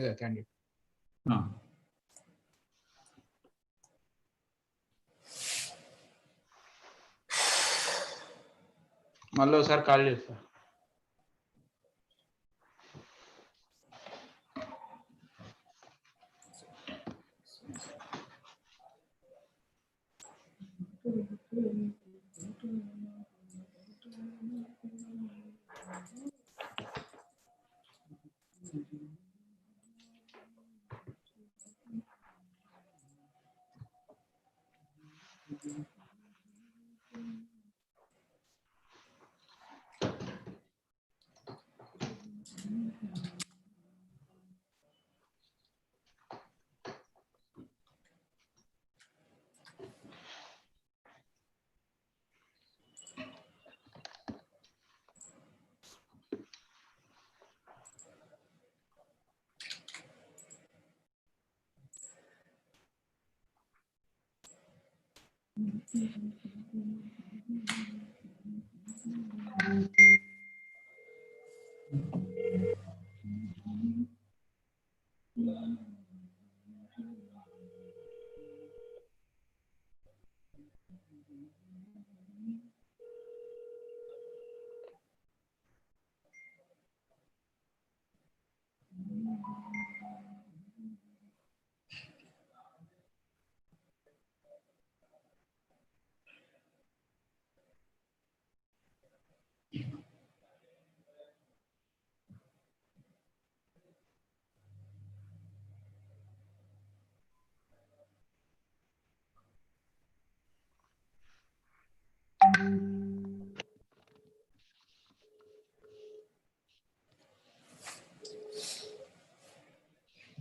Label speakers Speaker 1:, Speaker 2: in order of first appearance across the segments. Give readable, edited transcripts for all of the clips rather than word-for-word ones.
Speaker 1: candidate. మళ్ళీ ఒకసారి call చేస్తా.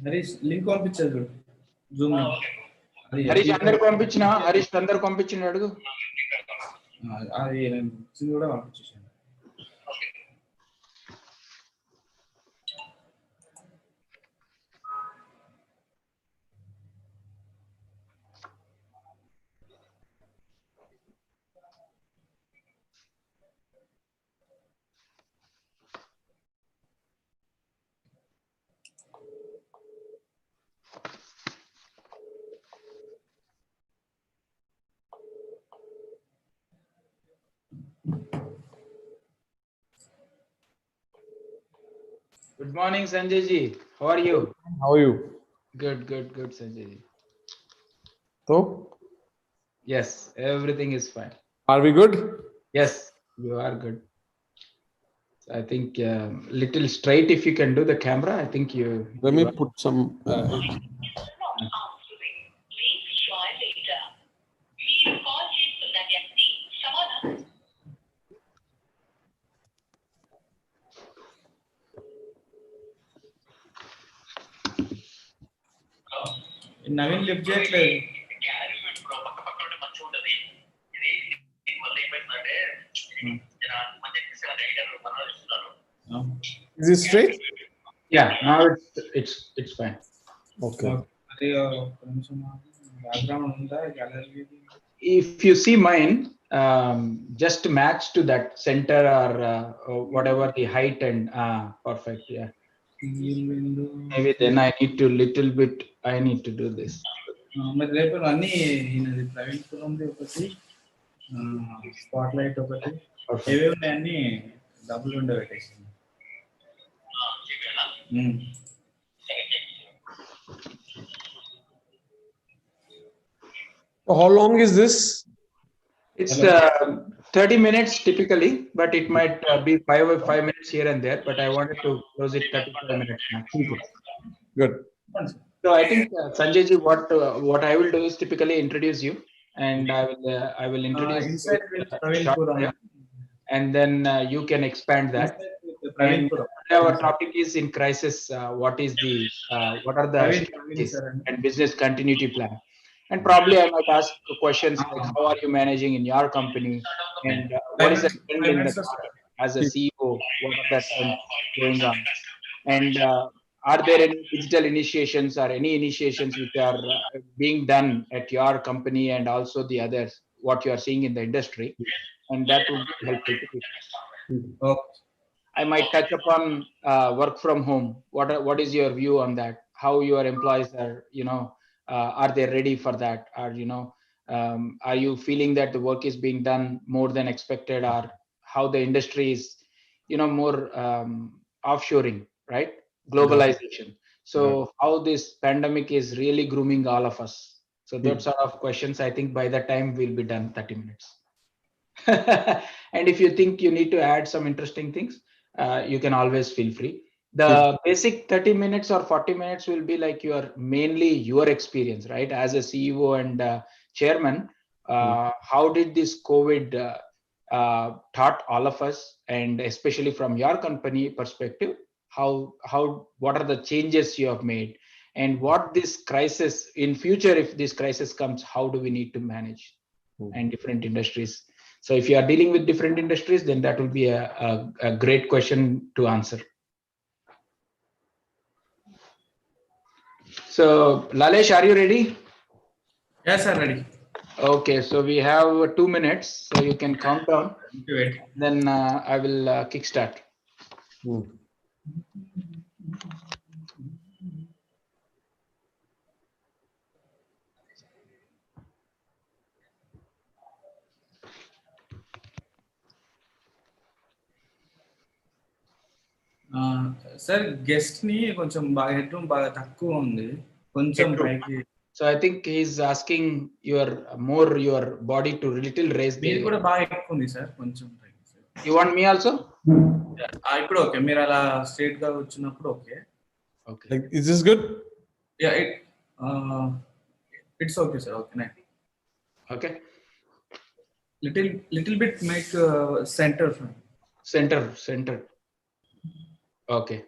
Speaker 2: హరీష్ లింక్ పంపించారు జూమ్
Speaker 1: హరీష్ అందరికి పంపించిన అడుగు
Speaker 2: అది కూడా పంపించేసాను.
Speaker 1: Good morning, Sanjay ji. How are you?
Speaker 3: How are you?
Speaker 1: Good, Sanjay ji.
Speaker 3: So?
Speaker 1: Yes, everything is fine.
Speaker 3: Are we good?
Speaker 1: Yes, you are good. I think little straight if you can do the camera. I think you.
Speaker 3: Let me put some.
Speaker 2: Naveen lift చేయట్లేదు.
Speaker 3: Is it straight?
Speaker 1: Yeah, now it's fine.
Speaker 3: Okay.
Speaker 1: If you see mine, just match to that center or whatever the height and perfect. Yeah. Maybe then I need to little bit. I need to do this.
Speaker 2: మరి రేపు అన్ని ప్రవీణ్ పురంది ఒకటి, spot light ఒకటి, ఏవే ఉన్నాయి అన్ని డబ్బులు ఉండబెట్టేసి.
Speaker 3: How long is this?
Speaker 1: It's 30 minutes typically, but it might be 5 minutes here and there. But I wanted to close it 35 minutes max.
Speaker 3: Good.
Speaker 1: So I think Sanjay ji, what I will do is typically introduce you, and I will introduce
Speaker 2: Inside with Praveen Puram,
Speaker 1: and then you can expand that. And our topic is in crisis. What are the strategies and business continuity plan? And probably I might ask questions like how are you managing in your company, and what is the trend in the as a CEO? What are the trends going on? And are there any digital initiations or any initiations which are being done at your company and also the others, what you are seeing in the industry? And that would be helpful to people. I might touch upon work from home. What is your view on that? How your employees are, are they ready for that? Are you feeling that the work is being done more than expected, or how the industry is, more offshoring, right?
Speaker 2: Got
Speaker 1: Globalization.
Speaker 2: got
Speaker 1: So how this pandemic is really grooming all of us. So that
Speaker 3: Hmm.
Speaker 1: sort of questions, I think by the time we'll be done 30 minutes. And if you think you need to add some interesting things, you can always feel free.
Speaker 3: Please.
Speaker 1: The basic 30 minutes or 40 minutes will be like mainly your experience, right? As a CEO and chairman,
Speaker 3: Hmm.
Speaker 1: how did this COVID taught all of us, and especially from your company perspective, what are the changes you have made, and what this crisis in future, if this crisis comes, how do we need to manage,
Speaker 3: Hmm.
Speaker 1: and different industries. So if you are dealing with different industries, then that will be a great question to answer. So Lalesh, are you ready?
Speaker 2: Yes, sir. Ready.
Speaker 1: Okay, so we have 2 minutes, so you can count down.
Speaker 2: Do it.
Speaker 1: Then I will kickstart.
Speaker 3: Hmm.
Speaker 2: Sir guest ని కొంచెం బాగా head room బాగా తక్కువ ఉంది కొంచెం
Speaker 1: Headroom.
Speaker 2: పైకి
Speaker 1: So I think he's asking your body to little raise
Speaker 2: మీరు
Speaker 1: the.
Speaker 2: కూడా బాగా ఎక్కువ ఉంది సార్ కొంచెం పైకి
Speaker 1: You want me also?
Speaker 2: ఇప్పుడు ఓకే మీరు అలా స్ట్రైట్ గా వచ్చినప్పుడు okay
Speaker 1: Okay.
Speaker 3: Like, is this good?
Speaker 2: Yeah it's okay sir okay
Speaker 1: Okay.
Speaker 2: Little bit make centre
Speaker 1: Center. Okay.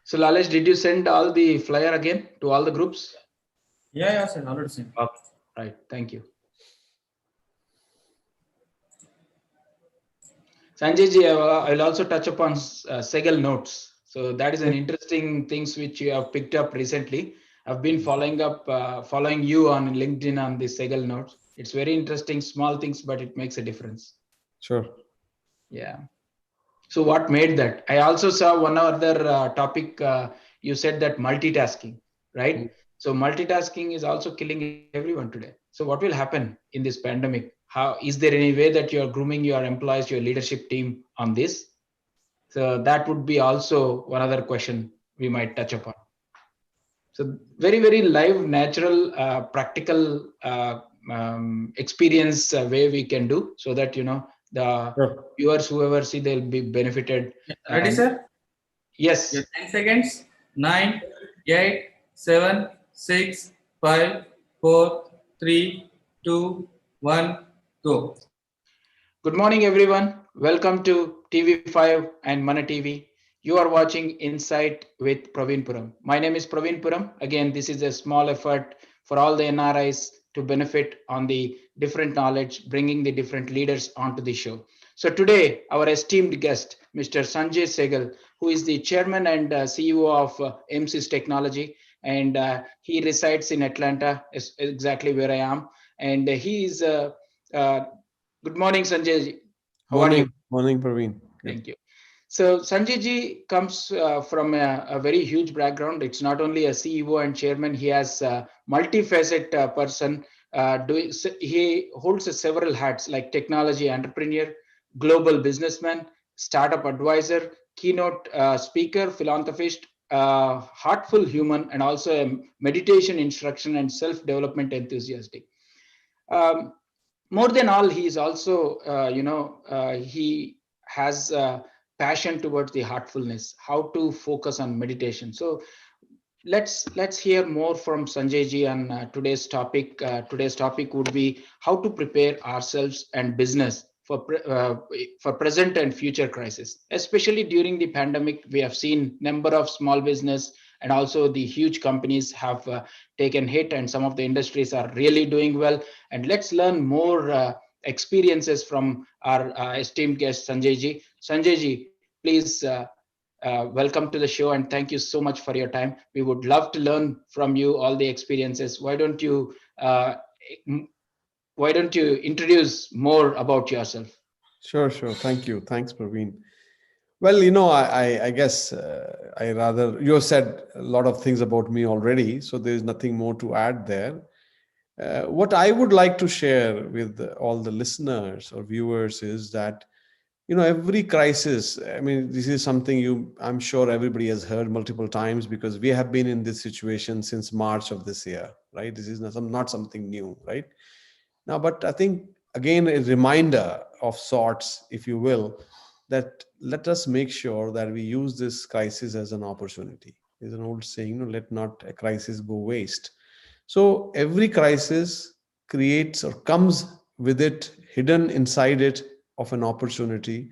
Speaker 1: So Lalesh, did you send all the flyer again to all the groups?
Speaker 2: Yeah sir already same
Speaker 1: Okay. Right. Thank you. Sanjay ji, I will also touch upon Segal notes. So that is an interesting things which you have picked up recently. I've been following you on LinkedIn on the Segal notes. It's very interesting, small things, but it makes a difference.
Speaker 3: Sure.
Speaker 1: Yeah. So what made that? I also saw one other topic. You said that multitasking, right? So multitasking is also killing everyone today. So what will happen in this pandemic? How is there any way that you are grooming your employees, your leadership team on this? So that would be also one other question we might touch upon. So very, very live, natural, practical experience way we can do, so that the
Speaker 3: Sure.
Speaker 1: viewers, whoever see, they'll be benefited.
Speaker 2: Ready sir
Speaker 1: Yes.
Speaker 2: 10 seconds 9 8 7 6 5 4 3 2 1 go.
Speaker 1: Good morning, everyone. Welcome to TV5 and Mana TV. You are watching Insight with Praveen Puram. My name is Praveen Puram. Again, this is a small effort for all the NRIs to benefit on the different knowledge, bringing the different leaders onto the show. So today, our esteemed guest, Mr. Sanjay Sehgal, who is the chairman and CEO of MC's Technology, and he resides in Atlanta, is exactly where I am. And he is uh, good morning, Sanjay ji. How are you?
Speaker 3: Morning, Praveen. Good.
Speaker 1: Thank you. So Sanjay ji comes from a very huge background. It's not only a CEO and chairman. He has a multifaceted person. He holds several hats like technology entrepreneur, global businessman, startup advisor, keynote speaker, philanthropist, heartful human, and also a meditation instruction and self-development enthusiastic. Um, More than all, he is also he has a passion towards the heartfulness, how to focus on meditation. So let's hear more from Sanjay ji on today's topic. Today's topic would be how to prepare ourselves and business for present and future crisis. Especially during the pandemic, we have seen number of small business and also the huge companies have taken hit, and some of the industries are really doing well. And let's learn more experiences from our esteemed guest Sanjay ji. Sanjay ji, please welcome to the show, and thank you so much for your time. We would love to learn from you all the experiences. Uh, why don't you introduce more about yourself?
Speaker 3: Sure, sure. Thank you. Thanks, Praveen. Well, I guess you have said a lot of things about me already, so there's nothing more to add there. What I would like to share with all the listeners or viewers is that, every crisis, I mean, this is something I'm sure everybody has heard multiple times because we have been in this situation since March of this year, right? This is not something new, right? Now, but I think again, a reminder of sorts, if you will, that let us make sure that we use this crisis as an opportunity. There's an old saying, let not a crisis go waste. So every crisis creates or comes with it, hidden inside it, of an opportunity.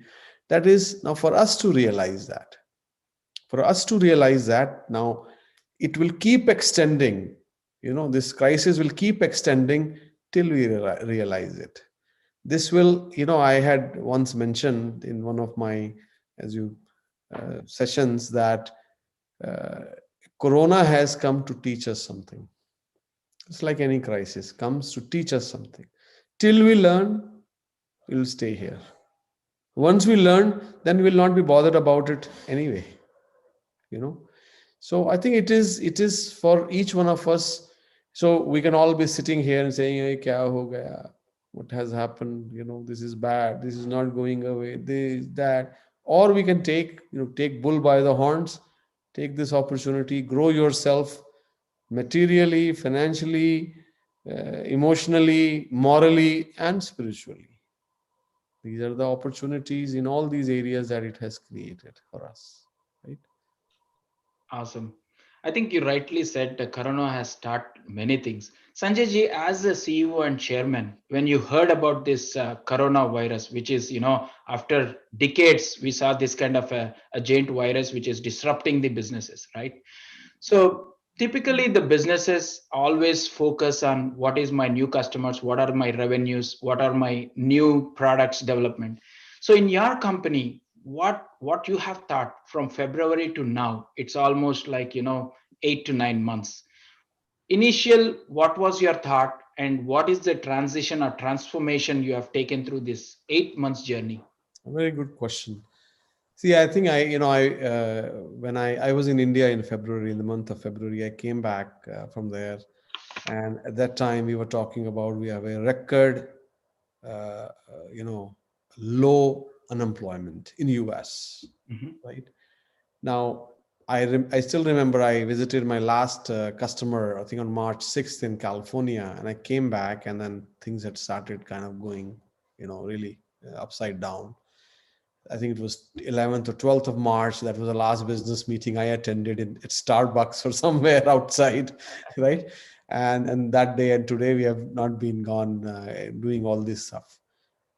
Speaker 3: That is now for us to realize that. For us to realize that now it will keep extending. This crisis will keep extending till we realize it. This will, I had once mentioned in one of my, as you sessions, that uh, Corona has come to teach us something. It's like any crisis comes to teach us something. Till we learn, we'll stay here. Once we learn, then we'll not be bothered about it anyway. You know. So I think it is for each one of us. So we can all be sitting here and saying, "Hey, kya ho gaya? What has happened? This is bad. This is not going away. This, that." Or we can take bull by the horns, take this opportunity, grow yourself materially, financially, emotionally, morally, and spiritually. These are the opportunities in all these areas that it has created for us, right?
Speaker 1: Awesome. I think you rightly said Corona has taught many things. Sanjay ji, as a CEO and chairman, when you heard about this coronavirus, which is, after decades, we saw this kind of a giant virus which is disrupting the businesses, right? So typically, the businesses always focus on what is my new customers, what are my revenues, what are my new products development. So in your company, what you have thought from February to now, it's almost like 8 to 9 months. Initial, what was your thought, and what is the transition or transformation you have taken through this 8 months journey?
Speaker 3: A very good question. See, I think when I was in India in February, in the month of February, I came back from there, and at that time we were talking about we have a record, uh, uh, you know, low unemployment in US,
Speaker 1: Mhm.
Speaker 3: right? Now, I still remember I visited my last customer, I think on March 6th in California, and I came back, and then things had started kind of going, really upside down. I think it was 11th or 12th of March. That was the last business meeting I attended at Starbucks or somewhere outside, right? And that day and today we have not been gone doing all this stuff.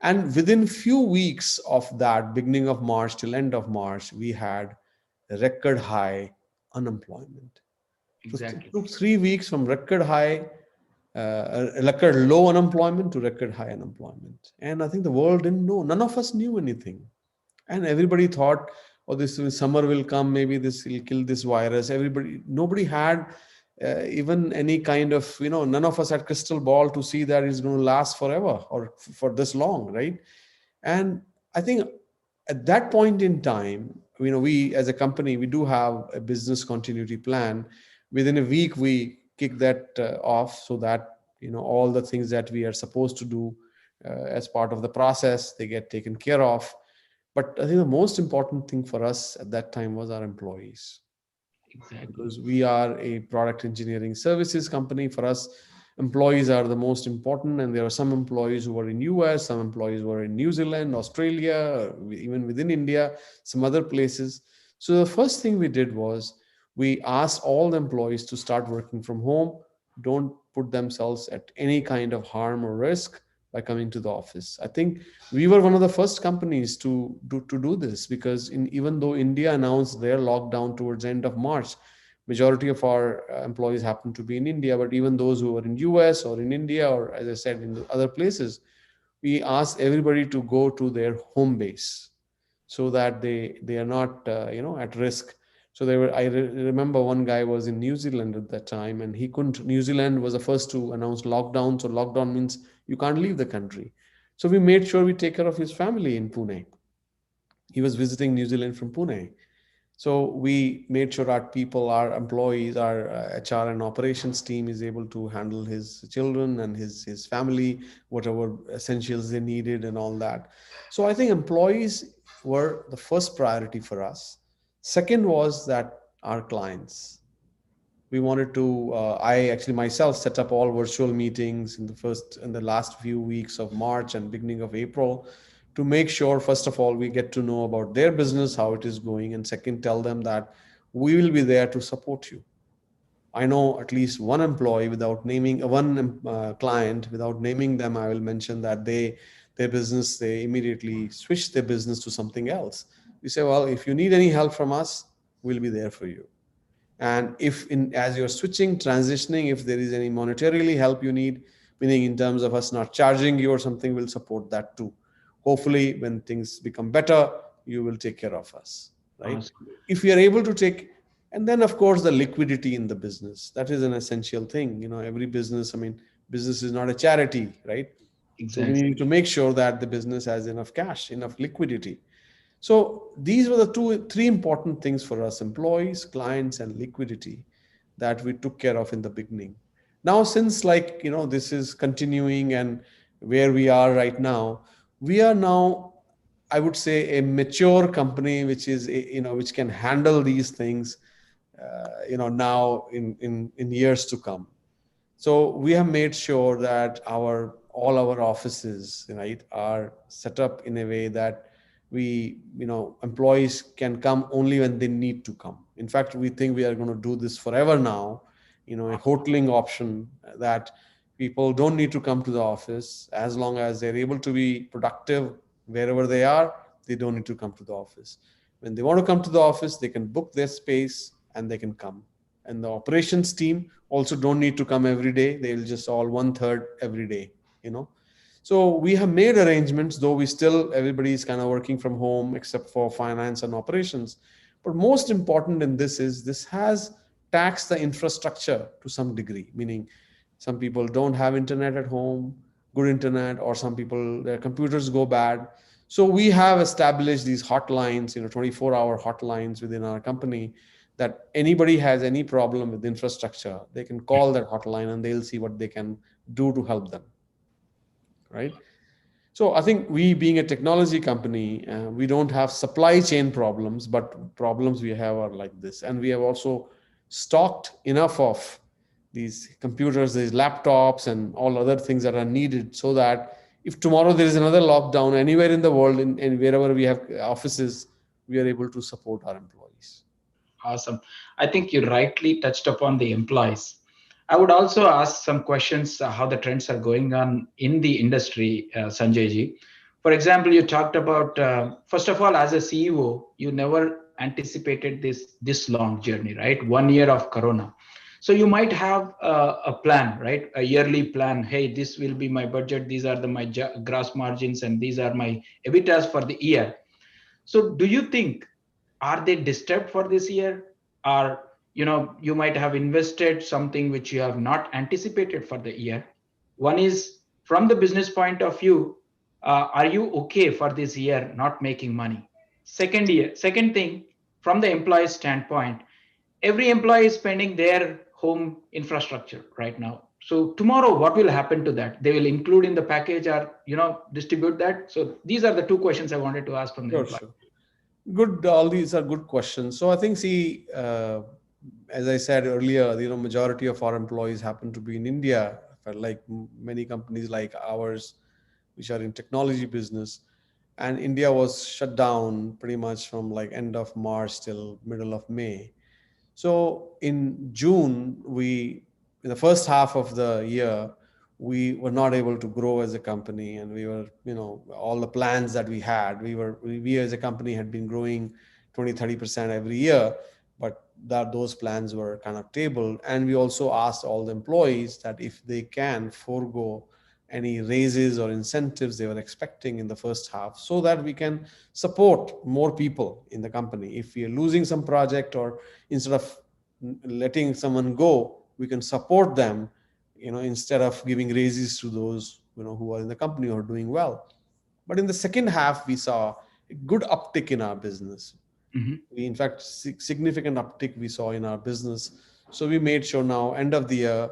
Speaker 3: And within few weeks of that, beginning of March till end of March, we had a record high unemployment. So it
Speaker 1: Exactly.
Speaker 3: took 3 weeks from record high, record low unemployment to record high unemployment. And I think the world didn't know. None of us knew anything, and everybody thought, oh, summer will come, maybe this will kill this virus. Nobody had even any kind of, none of us had crystal ball to see that it's going to last forever or for this long, right? And I think at that point in time, we as a company, we do have a business continuity plan. Within a week we kick that off, so that all the things that we are supposed to do as part of the process, they get taken care of. But I think the most important thing for us at that time was our employees,
Speaker 1: Exactly.
Speaker 3: because we are a product engineering services company. For us, employees are the most important, and there are some employees who are in US, some employees who are in New Zealand, Australia, even within India, some other places. So the first thing we did was we asked all the employees to start working from home. Don't put themselves at any kind of harm or risk by coming to the office. I think we were one of the first companies to do this, because even though India announced their lockdown towards the end of March, Majority of our employees happen to be in India, but even those who are in US or in India, or as I said, in the other places, we ask everybody to go to their home base so that they are not at risk. So they were, remember one guy was in New Zealand at that time, and he couldn't. New Zealand was the first to announce lockdown, so lockdown means you can't leave the country. So we made sure we take care of his family in Pune. He was visiting New Zealand from Pune. So we made sure our people, our employees, our HR and operations team is able to handle his children and his family, whatever essentials they needed and all that. So I think employees were the first priority for us. Second was that our clients. We wanted to. I actually myself set up all virtual meetings in the last few weeks of March and beginning of April, to make sure, first of all, we get to know about their business, how it is going, and second, tell them that we will be there to support you. I know at least one employee, without naming one client, without naming them, I will mention that their business, they immediately switched their business to something else. We say, well, if you need any help from us, we'll be there for you. And if in as you're switching, transitioning, if there is any monetarily help you need, meaning in terms of us not charging you or something, we'll support that too. Hopefully when things become better, you will take care of us, right?
Speaker 1: Awesome.
Speaker 3: If we are able to take, and then of course the liquidity in the business, that is an essential thing. Every business, I mean, business is not a charity, right? So we
Speaker 1: Exactly.
Speaker 3: need to make sure that the business has enough cash, enough liquidity. So these were the three important things for us: employees, clients, and liquidity, that we took care of in the beginning. Now, since, this is continuing, and where we are right now, we are now, I would say, a mature company, which is, which can handle these things, now in years to come. So we have made sure that all our offices, right, are set up in a way that employees can come only when they need to come. In fact, we think we are going to do this forever now, a hoteling option, that people don't need to come to the office. As long as they're able to be productive wherever they are, they don't need to come to the office. When they want to come to the office, they can book their space and they can come. And the operations team also don't need to come every day. They'll just all one third every day, you know. So we have made arrangements, though we still, everybody is kind of working from home except for finance and operations. But most important in this is, this has taxed the infrastructure to some degree, meaning some people don't have internet at home, good internet, or some people, their computers go bad. So we have established these hotlines, 24-hour hotlines within our company, that anybody has any problem with infrastructure, they can call that hotline and they'll see what they can do to help them, right? So I think, we being a technology company, we don't have supply chain problems, but problems we have are like this. And we have also stocked enough of these computers, these laptops, and all other things that are needed, so that if tomorrow there is another lockdown anywhere in the world, and wherever we have offices, we are able to support our employees.
Speaker 1: Awesome. I think you rightly touched upon the employees. I would also ask some questions how the trends are going on in the industry, Sanjay ji. For example, you talked about first of all, as a CEO, you never anticipated this long journey, right? 1 year of Corona. So you might have a plan, right? A yearly plan. Hey, this will be my budget. These are my gross margins, and these are my EBITDAs for the year. So do you think, are they disturbed for this year? Or you might have invested something which you have not anticipated for the year. One is, from the business point of view, are you okay for this year not making money? Second thing, from the employee standpoint, every employee is spending their home infrastructure right now. So tomorrow, what will happen to that? They will include in the package, or distribute that. So these are the two questions I wanted to ask from the
Speaker 3: Sure,
Speaker 1: employee.
Speaker 3: sure. Good. All these are good questions. So I think, see, as I said earlier, majority of our employees happen to be in India. But like many companies like ours, which are in technology business, and India was shut down pretty much from like end of March till middle of May. So in June, in the first half of the year, we were not able to grow as a company, and we were, all the plans that we had, we as a company had been growing 20-30% every year, but that those plans were kind of tabled. And we also asked all the employees that if they can forego any raises or incentives they were expecting in the first half, so that we can support more people in the company. If we are losing some project, or instead of letting someone go, we can support them, instead of giving raises to those, who are in the company or doing well. But in the second half, we saw a good uptick in our business.
Speaker 1: Mhm.
Speaker 3: We, in fact, significant uptick we saw in our business. So we made sure now, end of the year,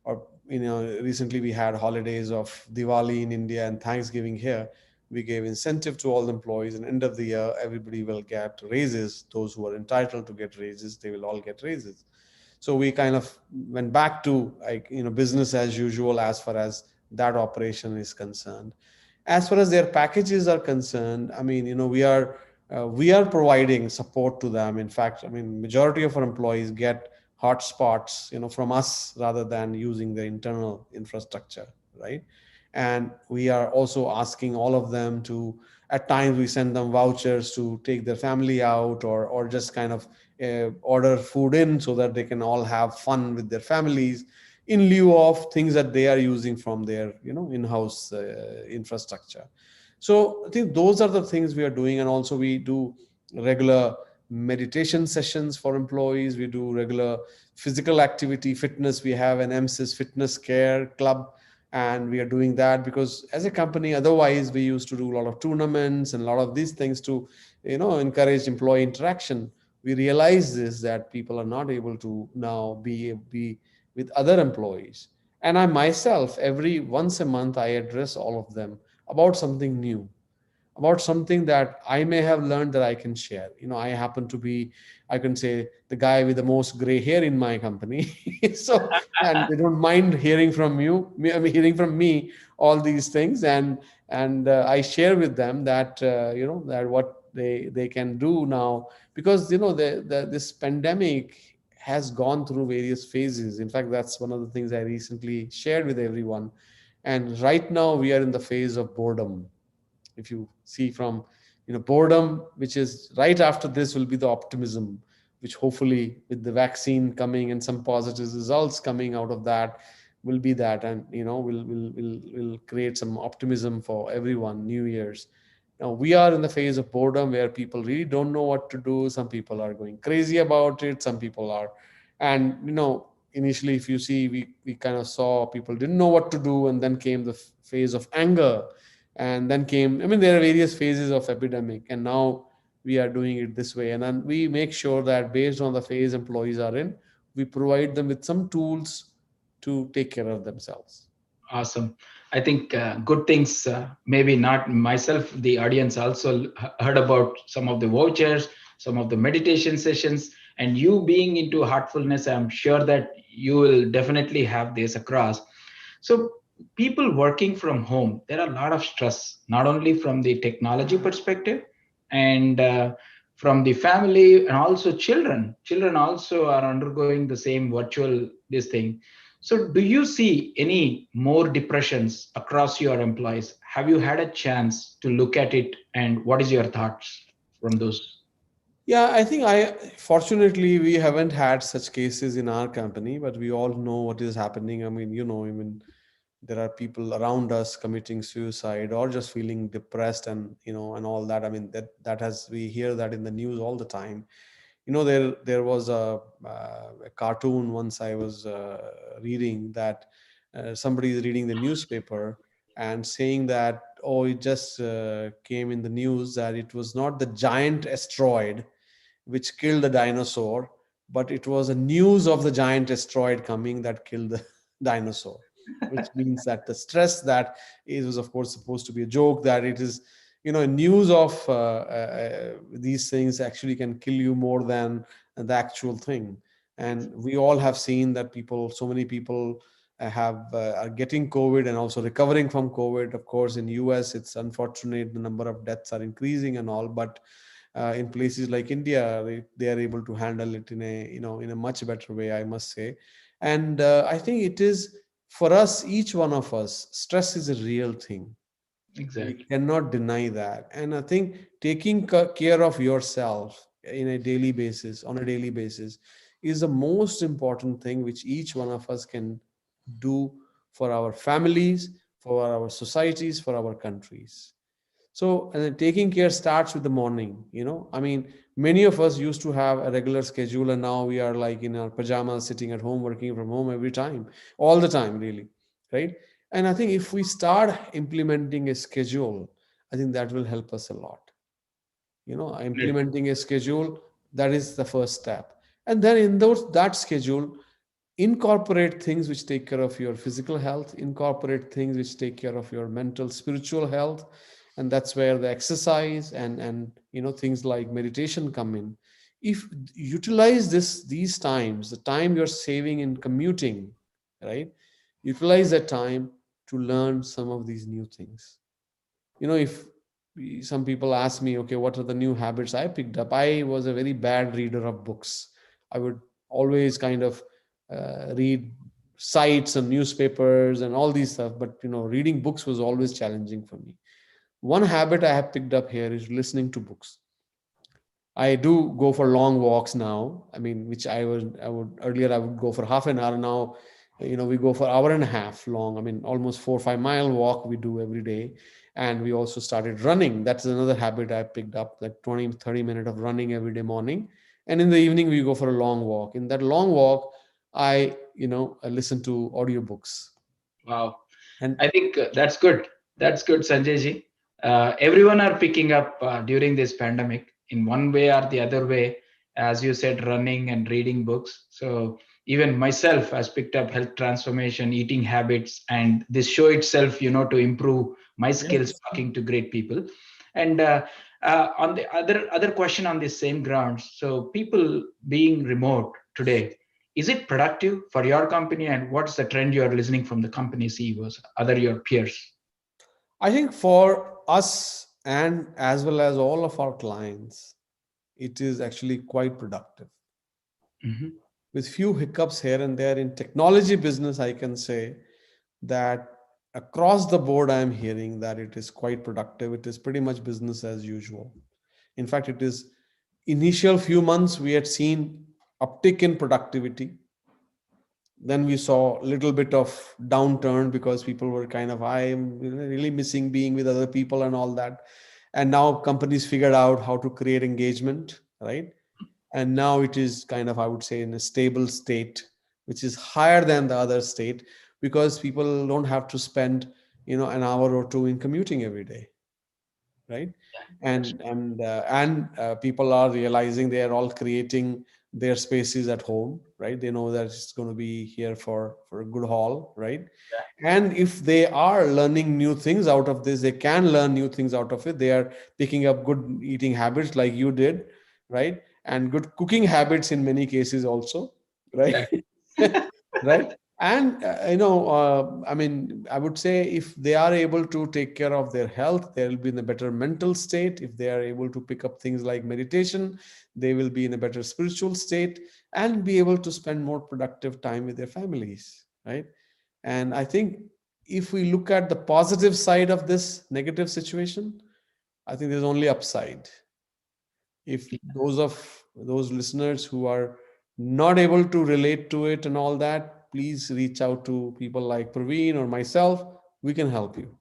Speaker 3: or recently we had holidays of Diwali in India and Thanksgiving here. We gave incentive to all the employees, and end of the year, everybody will get raises. Those who are entitled to get raises, they will all get raises. So we kind of went back to, like, business as usual as far as that operation is concerned. As far as their packages are concerned, I mean, we are providing support to them. In fact, I mean, majority of our employees get hotspots, from us, rather than using the internal infrastructure, right? And we are also asking all of them to, at times we send them vouchers to take their family out, or just kind of order food in, so that they can all have fun with their families, in lieu of things that they are using from their, in-house infrastructure. So I think those are the things we are doing. And also we do regular meditation sessions for employees. We do regular physical activity, fitness. We have an MSIS fitness care club, and we are doing that because as a company, otherwise we used to do a lot of tournaments and a lot of these things to, encourage employee interaction. We realize this, that people are not able to now be with other employees. And I myself, every once a month, I address all of them about something new, about something that I may have learned that I can share. I happen to be, I can say, the guy with the most gray hair in my company. So, and they don't mind hearing from I mean, hearing from me all these things, and I share with them that that what they can do now, because this pandemic has gone through various phases. In fact, that's one of the things I recently shared with everyone. And right now we are in the phase of boredom. If you see from, boredom, which is right after this, will be the optimism, which hopefully with the vaccine coming and some positive results coming out of that, will be that. And will create some optimism for everyone. New Year's, now we are in the phase of boredom, where people really don't know what to do. Some people are going crazy about it, some people are. And initially, if you see, we kind of saw people didn't know what to do, and then came the phase of anger. And then came, I mean, there are various phases of epidemic, and now we are doing it this way. And then we make sure that based on the phase employees are in, we provide them with some tools to take care of themselves.
Speaker 1: Awesome. I think good things, maybe not myself, the audience also heard about some of the vouchers, some of the meditation sessions, and you being into heartfulness, I'm sure that you will definitely have this across. So, people working from home, there are a lot of stress, not only from the technology perspective and from the family, and also children. Children also are undergoing the same virtual this thing. So, do you see any more depressions across your employees? Have you had a chance to look at it, and what is your thoughts from those?
Speaker 3: Yeah, I think fortunately, we haven't had such cases in our company, but we all know what is happening. I mean, even there are people around us committing suicide or just feeling depressed, and and all that. I mean, that has, we hear that in the news all the time. There was a cartoon once I was reading, that somebody is reading the newspaper and saying that, oh, it just came in the news that it was not the giant asteroid which killed the dinosaur, but it was a news of the giant asteroid coming that killed the dinosaur. Which means that the stress, that it was, of course, supposed to be a joke, that it is, news of these things actually can kill you more than the actual thing. And we all have seen that so many people are getting COVID and also recovering from COVID. Of course, in US, it's unfortunate the number of deaths are increasing and all, but in places like India, they are able to handle it in a, in a much better way, I must say. And I think it is, for us, each one of us, stress is a real thing. We
Speaker 1: Exactly.
Speaker 3: cannot deny that. And I think taking care of yourself in a daily basis, on a daily basis, is the most important thing which each one of us can do for our families, for our societies, for our countries. So, and then taking care starts with the morning. I mean, many of us used to have a regular schedule, and now we are like in our pajamas, sitting at home, working from home every time, all the time, really, right? And I think if we start implementing a schedule, I think that will help us a lot. Implementing a schedule, that is the first step. And then in that schedule, incorporate things which take care of your physical health, incorporate things which take care of your mental, spiritual health. And that's where the exercise and things like meditation come in. If utilize these times, the time you're saving in commuting, right, utilize that time to learn some of these new things. If some people ask me, okay, what are the new habits I picked up? I was a very bad reader of books. I would always kind of read sites and newspapers and all these stuff, but reading books was always challenging for me. One habit I have picked up here is listening to books. I do go for long walks now. I mean, which I would earlier I would go for half an hour. Now, we go for hour and a half long. I mean, almost 4 or 5 mile walk we do every day. And we also started running. That's another habit I picked up, like 20, 30 minutes of running every day morning. And in the evening, we go for a long walk. In that long walk, I listen to audiobooks.
Speaker 1: Wow.
Speaker 3: And
Speaker 1: I think that's good. That's good, Sanjay ji. Everyone are picking up during this pandemic in one way or the other way, as you said, running and reading books. So even myself has picked up health transformation, eating habits, and this show itself, to improve my skills
Speaker 3: yes,
Speaker 1: talking to great people. And on the other question on the same grounds, so people being remote today, is it productive for your company, and what's the trend you're listening from the company CEOs, other your peers?
Speaker 3: I think for us and as well as all of our clients, it is actually quite productive.
Speaker 1: Mhm.
Speaker 3: With few hiccups here and there in technology business, I can say that across the board, I'm hearing that it is quite productive. It is pretty much business as usual. In fact, it is initial few months we had seen uptick in productivity. Then we saw a little bit of downturn because people were kind of, I'm really missing being with other people and all that. And now companies figured out how to create engagement, right? And now it is kind of, I would say, in a stable state, which is higher than the other state, because people don't have to spend an hour or two in commuting every day, right?
Speaker 1: That's
Speaker 3: And people are realizing they are all creating their spaces at home, right? They know that it's going to be here for a good haul, right?
Speaker 1: yeah,
Speaker 3: And if they are learning new things out of this, they can learn new things out of it. They are picking up good eating habits like you did, right? And good cooking habits in many cases also, right?
Speaker 1: exactly.
Speaker 3: Right. And I mean, I would say if they are able to take care of their health, they'll be in a better mental state. If they are able to pick up things like meditation, they will be in a better spiritual state and be able to spend more productive time with their families, right? And I think if we look at the positive side of this negative situation, I think there's only upside. If those listeners who are not able to relate to it and all that, please reach out to people like Praveen or myself. We can help you.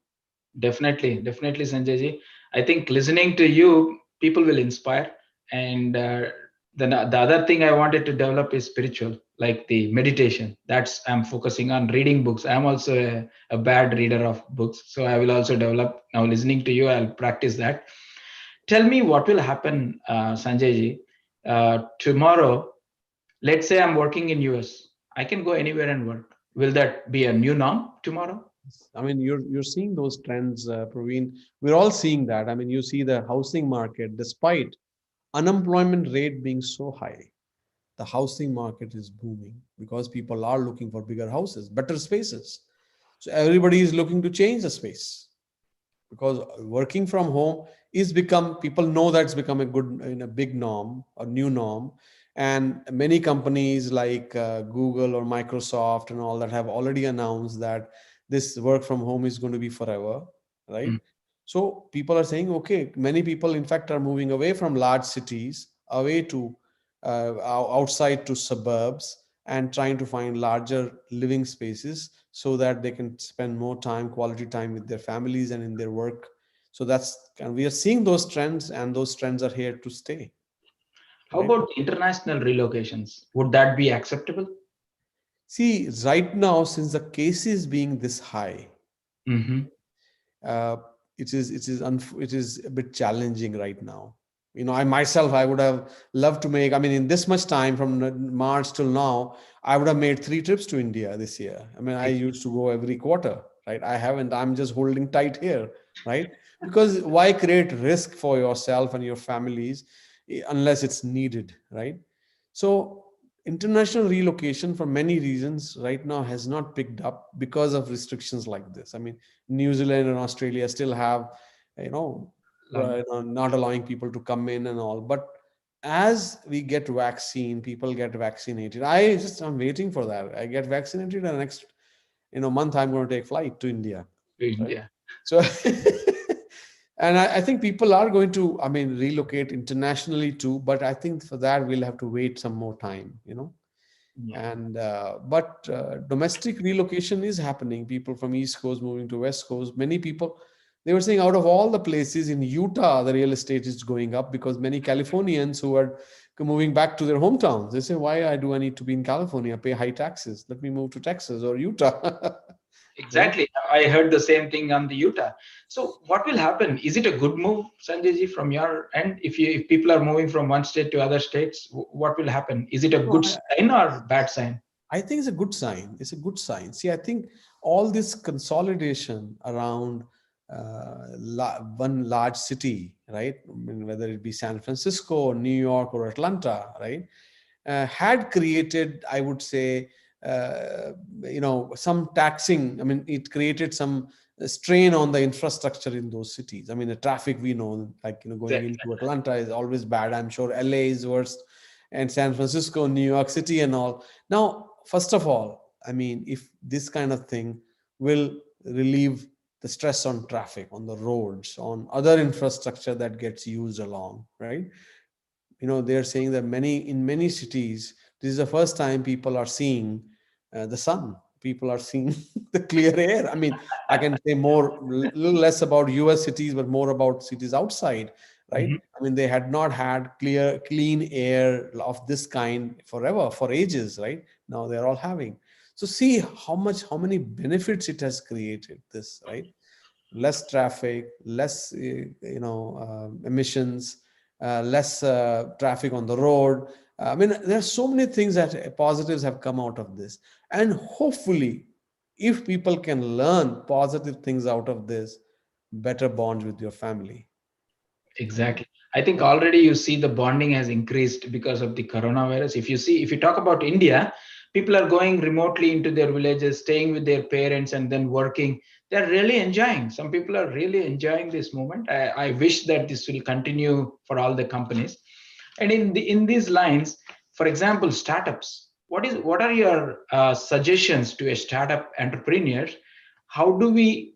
Speaker 1: Definitely, definitely, Sanjay ji. I think listening to you, people will inspire. And the other thing I wanted to develop is spiritual, like the meditation. That's I'm focusing on reading books. I'm also a bad reader of books, so I will also develop now. Listening to you, I'll practice that. Tell me what will happen, Sanjay ji, tomorrow. Let's say I'm working in US. I can go anywhere and work. Will that be a new norm tomorrow?
Speaker 3: I mean, you're seeing those trends, Praveen. We're all seeing that. I mean, you see the housing market, despite unemployment rate being so high, the housing market is booming because people are looking for bigger houses, better spaces. So everybody is looking to change the space, because working from home is become, people know that's become a good, in a big norm, a new norm. And many companies like Google or Microsoft and all that have already announced that this work from home is going to be forever, right?
Speaker 1: Mm.
Speaker 3: So people are saying, okay, many people in fact are moving away from large cities away to outside to suburbs and trying to find larger living spaces so that they can spend more time, quality time with their families and in their work. So that's, and we are seeing those trends, and those trends are here to stay,
Speaker 1: How
Speaker 3: right?
Speaker 1: about international relocations? Would that be acceptable?
Speaker 3: See, right now, since the cases being this high,
Speaker 1: Hmm.
Speaker 3: uh, it is a bit challenging right now. You know, I myself, I would have loved to make, I mean, in this much time from March till now, I would have made 3 trips to India this year. I mean, I used to go every quarter, right? I haven't. I'm just holding tight here, right? Because why create risk for yourself and your families unless it's needed, right? So international relocation for many reasons right now has not picked up because of restrictions like this. I mean, New Zealand and Australia still have, you know, not allowing people to come in and all. But as we get vaccine, people get vaccinated. I'm waiting for that. I get vaccinated, and next, month I'm going to take flight to India,
Speaker 1: To
Speaker 3: right?
Speaker 1: India.
Speaker 3: So, and I think people are going to, I mean, relocate internationally too. But I think for that we'll have to wait some more time,
Speaker 1: Yeah.
Speaker 3: and but domestic relocation is happening. People from East Coast moving to West Coast. Many people, they were saying, out of all the places in Utah, the real estate is going up because many Californians who are moving back to their hometowns, they say, why I need to be in California, pay high taxes, let me move to Texas or Utah. Right.
Speaker 1: Exactly. I heard the same thing on the Utah. So what will happen? Is it a good move, Sanjay ji, from your end? If people are moving from one state to other states, what will happen? Is it a
Speaker 3: No,
Speaker 1: good sign or bad sign?
Speaker 3: I think it's a good sign. It's a good sign. See, I think all this consolidation around one large city, right? I mean, whether it be San Francisco or New York or Atlanta, right? Had created, I would say, some taxing. I mean, it created some strain on the infrastructure in those cities. I mean, the traffic, we know, like, going
Speaker 1: Exactly.
Speaker 3: into Atlanta is always bad. I'm sure LA is worst, and San Francisco, New York City, and all. Now, first of all, I mean, if this kind of thing will relieve the stress on traffic, on the roads, on other infrastructure that gets used along, right? They're saying that in many cities, this is the first time people are seeing the sun. People are seeing the clear air. I mean, I can say more, little less about US cities, but more about cities outside, right?
Speaker 1: Mhm.
Speaker 3: I mean, they had not had clean air of this kind forever, for ages, right? Now they're all having. So see how many benefits it has created, this, right? Less traffic, less emissions, less traffic on the road. I mean, there are so many things that positives have come out of this, and hopefully, if people can learn positive things out of this, better bonds with your family, right?
Speaker 1: Exactly. I think already you see the bonding has increased because of the coronavirus. If you talk about India, people are going remotely into their villages, staying with their parents, and then working. They're really enjoying. Some people are really enjoying this moment. I wish that this will continue for all the companies. And in these lines, for example, startups. What are your suggestions to a startup entrepreneurs? How do we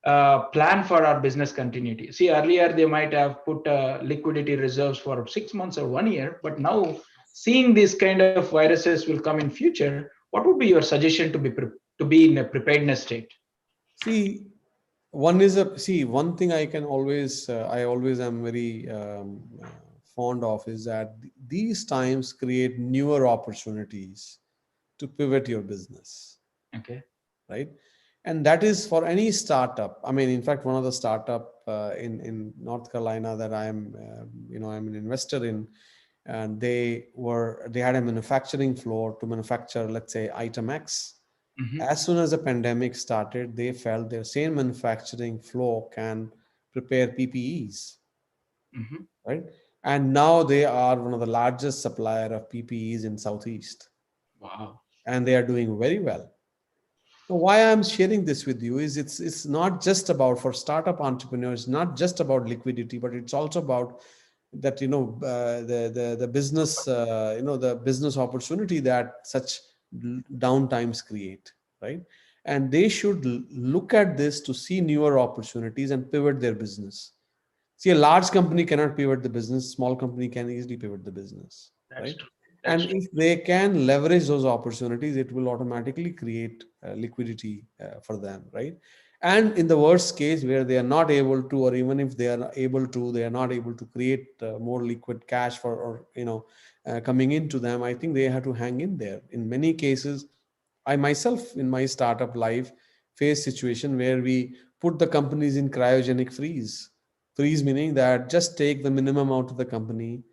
Speaker 1: plan for our business continuity? See, earlier they might have put liquidity reserves for 6 months or 1 year, but now seeing these kind of viruses will come in future, what would be your suggestion to be in a preparedness state?
Speaker 3: See, one thing I always am very fond of is that these times create newer opportunities to pivot your business,
Speaker 1: Okay.
Speaker 3: right? And that is for any startup. I mean, in fact, one of the startup in North Carolina that I'm an investor in, and they had a manufacturing floor to manufacture, let's say, item X.
Speaker 1: Hmm.
Speaker 3: As soon as the pandemic started, they felt their same manufacturing floor can prepare PPEs,
Speaker 1: Hmm.
Speaker 3: right? And now they are one of the largest supplier of PPEs in Southeast,
Speaker 1: Wow.
Speaker 3: and they are doing very well. So why I'm sharing this with you is it's not just about, for startup entrepreneurs, not just about liquidity, but it's also about that, the business, the business opportunity that such downtimes create, right? And they should look at this to see newer opportunities and pivot their business. See, a large company cannot pivot the business, small company can easily pivot the business,
Speaker 1: That's
Speaker 3: right?
Speaker 1: true. That's
Speaker 3: And
Speaker 1: true.
Speaker 3: if they can leverage those opportunities, it will automatically create liquidity for them, right? And in the worst case, where they are not able to, or even if they are able to, they are not able to create more liquid cash for, or coming into them. I think they have to hang in there. In many cases, I myself in my startup life face situation where we put the companies in cryogenic freeze. Freeze meaning that just take the minimum out of the company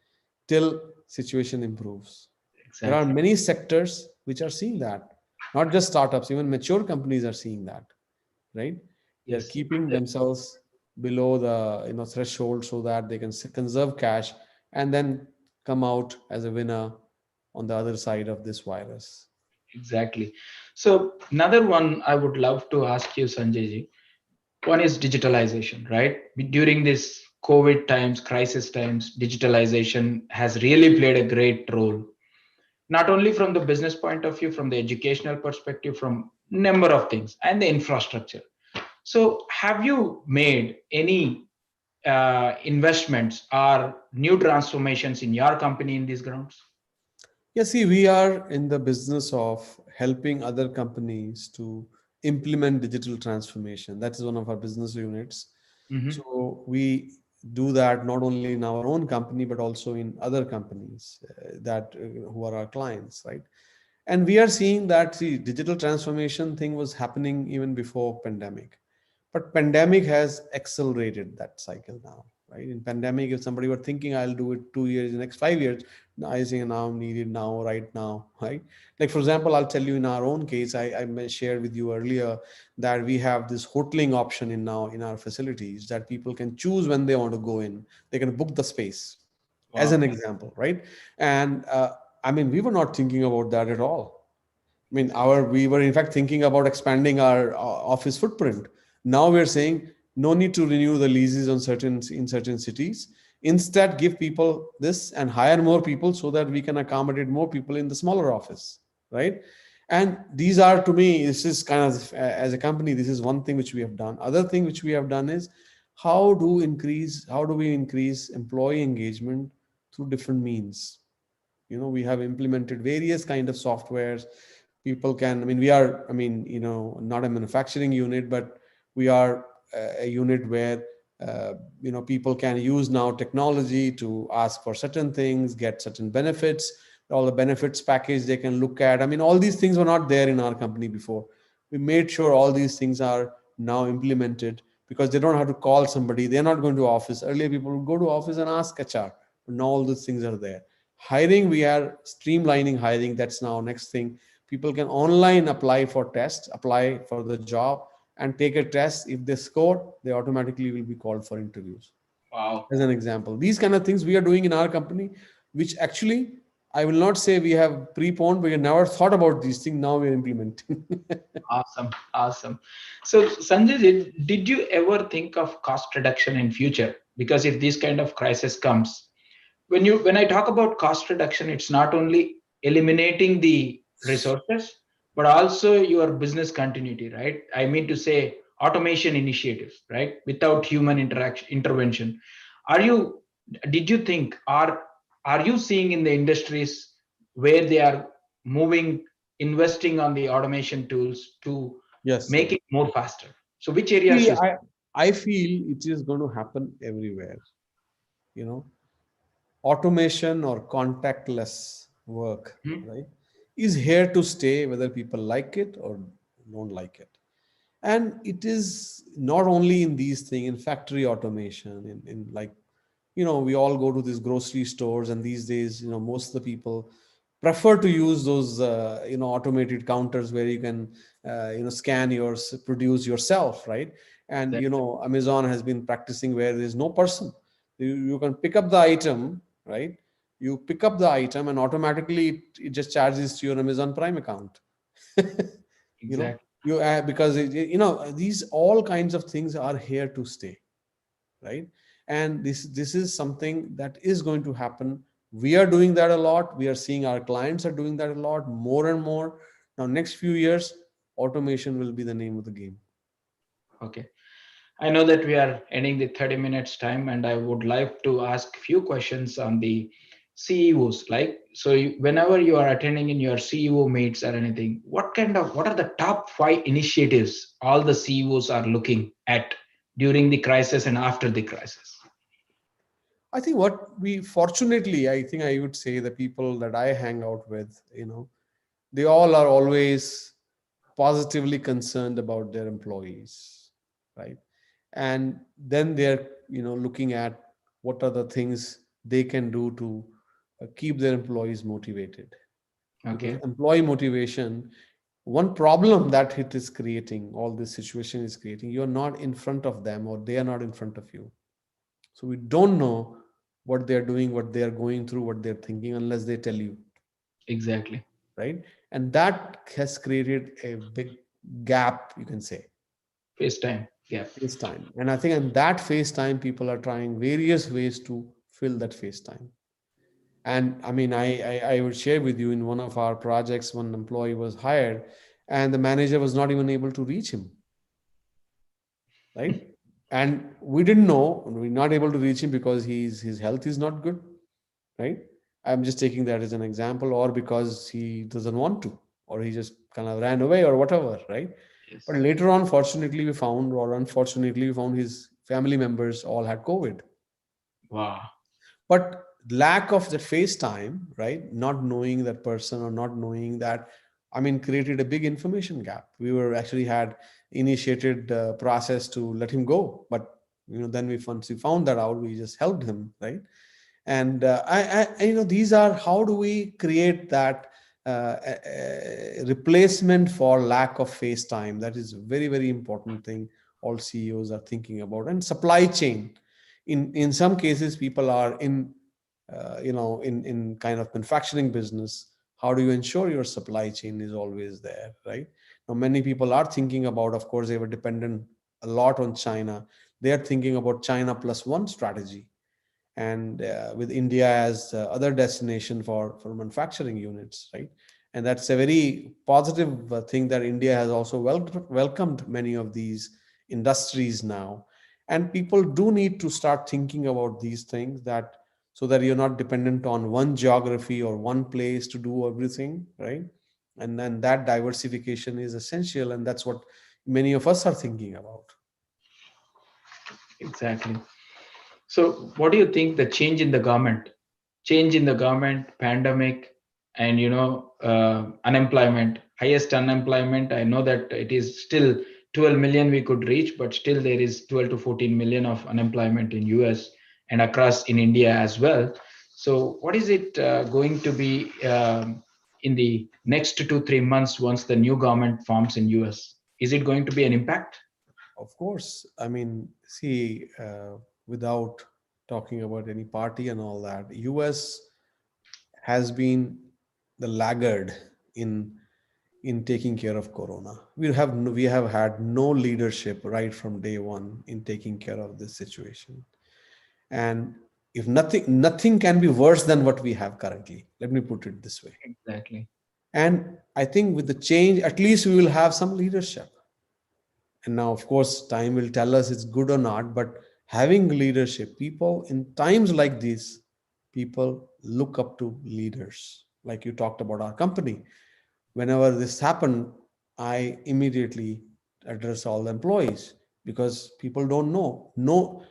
Speaker 3: till situation improves. There are
Speaker 1: Exactly.
Speaker 3: many sectors which are seeing that. Not just startups, even mature companies are seeing that, right? They're
Speaker 1: Yes.
Speaker 3: keeping themselves below the threshold so that they can conserve cash and then come out as a winner on the other side of this virus.
Speaker 1: Exactly. So another one I would love to ask you, Sanjay ji. One is digitalization, right? During this COVID times, crisis times, digitalization has really played a great role, not only from the business point of view, from the educational perspective, from number of things and the infrastructure. So have you made any investments or new transformations in your company in these grounds?
Speaker 3: Yeah, see, we are in the business of helping other companies to implement digital transformation. That is one of our business units.
Speaker 1: Hmm.
Speaker 3: So we do that not only in our own company, but also in other companies that who are our clients, right? And we are seeing that the digital transformation thing was happening even before pandemic, but pandemic has accelerated that cycle now, right? In pandemic, if somebody were thinking I'll do it 2 years, the next 5 years, now I think now I'm needed now, right now, right? Like for example, I'll tell you in our own case, I shared with you earlier that we have this hoteling option in now in our facilities that people can choose when they want to go in. They can book the space, as an
Speaker 1: Wow.
Speaker 3: example, right? And I mean, we were not thinking about that at all. I mean, our we were in fact thinking about expanding our office footprint. Now we're saying no need to renew the leases on certain cities. Instead, give people this and hire more people so that we can accommodate more people in the smaller office, right? And these are, to me, this is kind of as a company, this is one thing which we have done. Other thing which we have done is how do we increase employee engagement through different means. We have implemented various kind of softwares. People can, I mean, we are, I mean, not a manufacturing unit, but we are a unit where people can use now technology to ask for certain things, get certain benefits, all the benefits package they can look at. I mean, all these things were not there in our company before. We made sure all these things are now implemented because they don't have to call somebody. They're not going to office. Earlier people would go to office and ask HR, but now all those things are there. Hiring, we are streamlining hiring. That's now next thing. People can online apply for tests, apply for the job, and take a test. If they score, they automatically will be called for interviews,
Speaker 1: Wow.
Speaker 3: as an example. These kind of things we are doing in our company, which actually I will not say we have preponed, we have never thought about these things. Now we are implementing.
Speaker 1: Awesome. Awesome. So Sanjay, did you ever think of cost reduction in future? Because if this kind of crisis comes, when I talk about cost reduction, it's not only eliminating the resources, but also your business continuity, right? I mean to say automation initiatives, right? Without human interaction intervention. Are you did you think are you seeing in the industries where they are moving, investing on the automation tools to
Speaker 3: Yes,
Speaker 1: make
Speaker 3: sir.
Speaker 1: it more faster? So which areas
Speaker 3: See,
Speaker 1: you
Speaker 3: I feel it is going to happen everywhere. You know, automation or contactless work,
Speaker 1: see?
Speaker 3: right, is here to stay whether people like it or don't like it. And it is not only in these things, in factory automation, in like, we all go to these grocery stores, and these days, most of the people prefer to use those automated counters where you can scan yours, produce yourself, right? And Amazon has been practicing where there's no person. You can pick up the item, right? You pick up the item and automatically it just charges to your Amazon Prime account. you know
Speaker 1: Exactly.
Speaker 3: because these all kinds of things are here to stay, right? And this is something that is going to happen. We are doing that a lot. We are seeing our clients are doing that a lot, more and more. Now next few years, automation will be the name of the game.
Speaker 1: Okay. I know that we are ending the 30 minutes time, and I would like to ask few questions on the CEOs. Like, so whenever you are attending in your CEO meets or anything, what are the top five initiatives all the CEOs are looking at during the crisis and after the crisis?
Speaker 3: I think what we fortunately, I think I would say the people that I hang out with, they all are always positively concerned about their employees, right? And then they're looking at what are the things they can do to keep their employees motivated, because
Speaker 1: Okay,
Speaker 3: employee motivation, one problem that it is creating, all this situation is creating, you're not in front of them or they are not in front of you, so we don't know what they're doing, what they're going through, what they're thinking, unless they tell you,
Speaker 1: exactly.
Speaker 3: right? And that has created a big gap, you can say,
Speaker 1: FaceTime. Yeah,
Speaker 3: face time. And I think in that face time, people are trying various ways to fill that face time. And I mean, I would share with you, in one of our projects, one employee was hired and the manager was not even able to reach him, right? And we didn't know, we're not able to reach him because his health is not good, right? I'm just taking that as an example, or because he doesn't want to, or he just kind of ran away or whatever, right? But
Speaker 1: yes.
Speaker 3: later on, fortunately, we found, or unfortunately, we found his family members all had COVID.
Speaker 1: Wow.
Speaker 3: But lack of the face time, right? Not knowing that person or not knowing that, I mean, created a big information gap. We were actually had initiated the process to let him go, but then once we found that out, we just helped him, right? And these are, how do we create that replacement for lack of face time? That is a very, very important thing all CEOs are thinking about. And supply chain, in some cases, people are in kind of manufacturing business. How do you ensure your supply chain is always there, right? Now many people are thinking about, of course, they were dependent a lot on China. They are thinking about China plus one strategy, and with India as other destination for manufacturing units, right? And that's a very positive thing, that India has also welcomed many of these industries now. And people do need to start thinking about these things, that so that you're not dependent on one geography or one place to do everything, right? And then that diversification is essential, and that's what many of us are thinking about.
Speaker 1: Exactly. So, what do you think the change in the government, pandemic, and unemployment, highest unemployment? I know that it is still 12 million we could reach, but still there is 12 to 14 million of unemployment in US and across in India as well. So, what is it going to be in the next 2 3 months once the new government forms in US? Is it going to be an impact?
Speaker 3: Of course. I mean, see, without talking about any party and all that, US has been the laggard in taking care of Corona. We have had no leadership right from day one in taking care of this situation. And if nothing can be worse than what we have currently. Let me put it this way.
Speaker 1: Exactly.
Speaker 3: And I think with the change, at least we will have some leadership. And now, of course, time will tell us it's good or not, but having leadership, people in times like these, people look up to leaders. Like you talked about our company. Whenever this happened, I immediately address all the employees, because people don't know. No,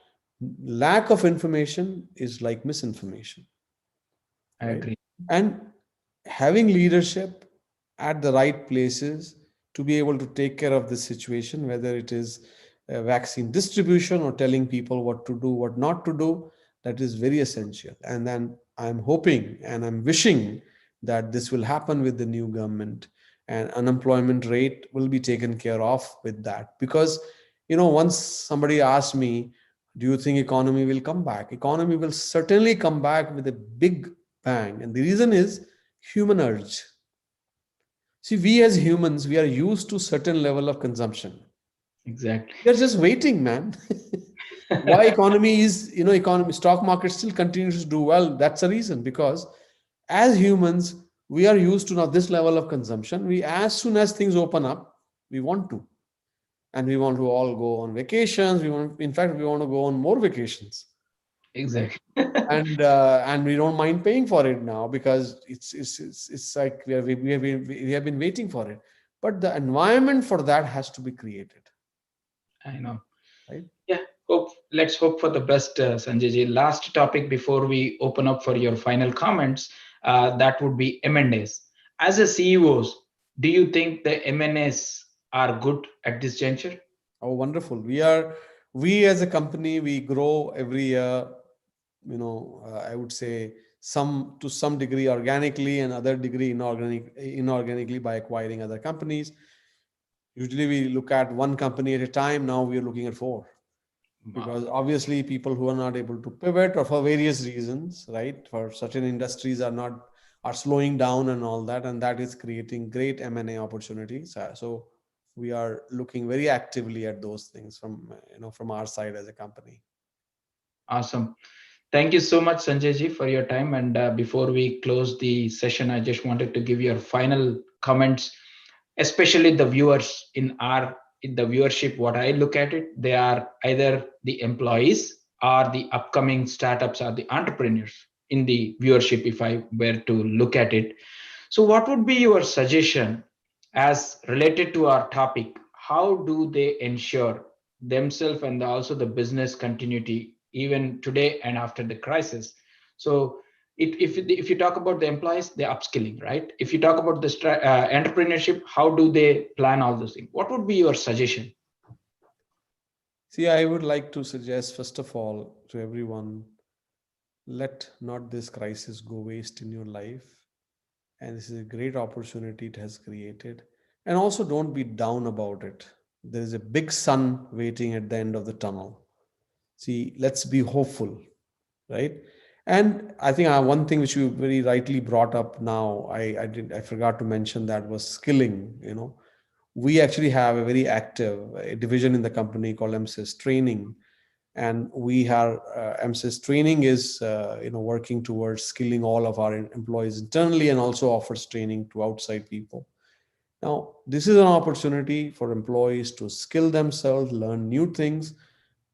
Speaker 3: lack of information is like misinformation,
Speaker 1: I
Speaker 3: right?
Speaker 1: agree.
Speaker 3: And having leadership at the right places to be able to take care of this situation, whether it is vaccine distribution or telling people what to do, what not to do, that is very essential. And then I'm hoping and I'm wishing that this will happen with the new government, and unemployment rate will be taken care of with that. Because once somebody asked me, do you think economy will come back? Economy will certainly come back with a big bang. And the reason is human urge. See, we as humans, we are used to certain level of consumption.
Speaker 1: Exactly.
Speaker 3: We are just waiting, man. Why economy is, economy, stock market still continues to do well. That's the reason, because as humans, we are used to now this level of consumption. We, as soon as things open up, we want to. and we want to all go on vacations. In fact, we want to go on more vacations, right?
Speaker 1: Exactly.
Speaker 3: And we don't mind paying for it now because it's like we have been waiting for it. But the environment for that has to be created,
Speaker 1: I know.
Speaker 3: right?
Speaker 1: Yeah. Let's hope for the best, Sanjay ji. Last topic before we open up for your final comments. That would be M&As. As a CEOs, do you think the M&As are good at this juncture?
Speaker 3: Oh, wonderful. We as a company, we grow every year, I would say to some degree organically and other degree inorganically by acquiring other companies. Usually we look at one company at a time. Now we are looking at four,
Speaker 1: Wow.
Speaker 3: because obviously people who are not able to pivot or for various reasons, right? For certain industries are slowing down and all that, and that is creating great M&A opportunities. So we are looking very actively at those things from our side as a company.
Speaker 1: Awesome. Thank you so much, Sanjay ji, for your time. And before we close the session, I just wanted to give your final comments, especially the viewers in the viewership. What I look at it, they are either the employees or the upcoming startups or the entrepreneurs in the viewership, if I were to look at it. So, what would be your suggestion as related to our topic? How do they ensure themselves and also the business continuity even today and after the crisis? So, if you talk about the employees, they're upskilling, right? If you talk about the entrepreneurship, how do they plan all those things? What would be your suggestion?
Speaker 3: See, I would like to suggest, first of all, to everyone, let not this crisis go waste in your life. And this is a great opportunity it has created. And also, don't be down about it. There is a big sun waiting at the end of the tunnel. See, let's be hopeful, right? And I think one thing which you very rightly brought up now, I forgot to mention, that was skilling. We actually have a very active division in the company called MSIS Training, and we are MSIS Training is working towards skilling all of our employees internally, and also offers training to outside people. Now, this is an opportunity for employees to skill themselves, learn new things,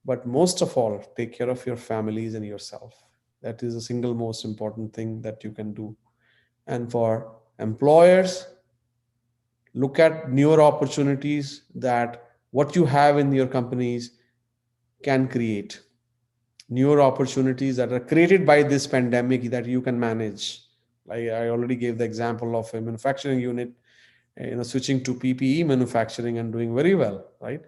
Speaker 3: but most of all, take care of your families and yourself. That is the single most important thing that you can do. And for employers, look at newer opportunities that what you have in your companies can create. Newer opportunities that are created by this pandemic that you can manage. I already gave the example of a manufacturing unit, switching to PPE manufacturing and doing very well, right?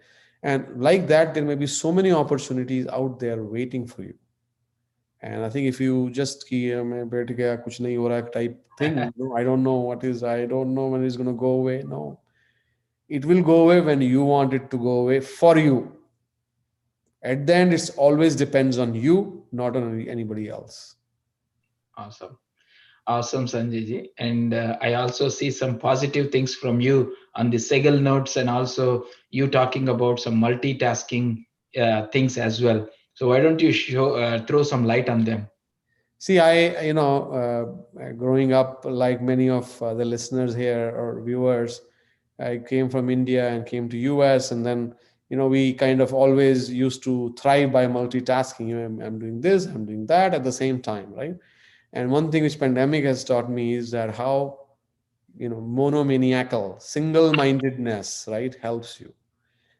Speaker 3: And like that, there may be so many opportunities out there waiting for you. And I think if you just मैं बैठ गया कुछ नहीं हो रहा type thing, I don't know I don't know when it's going to go away. No, it will go away when you want it to go away for you. At the end, it always depends on you, not on anybody else.
Speaker 1: Awesome. Awesome, Sanjay ji. And I also see some positive things from you on the Segel notes, and also you talking about some multitasking things as well. So why don't you throw some light on them?
Speaker 3: See, growing up like many of the listeners here or viewers, I came from India and came to US, and then we kind of always used to thrive by multitasking. I'm doing this, I'm doing that at the same time, right? And one thing which pandemic has taught me is that how monomaniacal single-mindedness, right, helps you.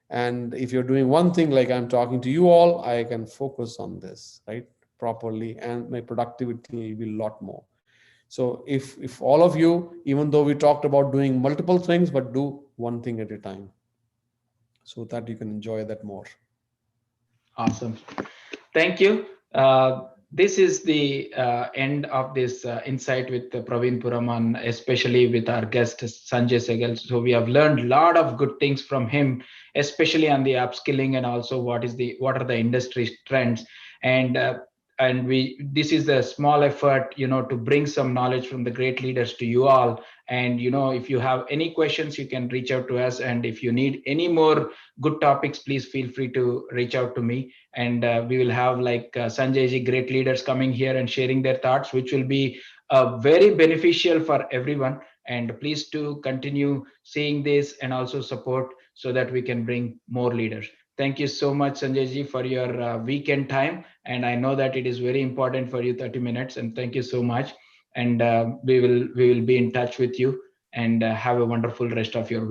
Speaker 3: And if you're doing one thing, like I'm talking to you all, I can focus on this, right, properly, and my productivity will be a lot more. So if all of you, even though we talked about doing multiple things, but do one thing at a time, so that you can enjoy that more.
Speaker 1: Awesome. Thank you. This is the end of this insight with Praveen Puraman, especially with our guest Sanjay Sehgal. So we have learned a lot of good things from him, especially on the upskilling and also what are the industry trends. And we this is a small effort, to bring some knowledge from the great leaders to you all. And if you have any questions, you can reach out to us. And if you need any more good topics, please feel free to reach out to me. And we will have like Sanjay ji, great leaders coming here and sharing their thoughts, which will be very beneficial for everyone. And please to continue seeing this and also support so that we can bring more leaders. Thank you so much, Sanjay ji, for your weekend time. And I know that it is very important for you, 30 minutes. And thank you so much. And we will be in touch with you. And have a wonderful rest of your week.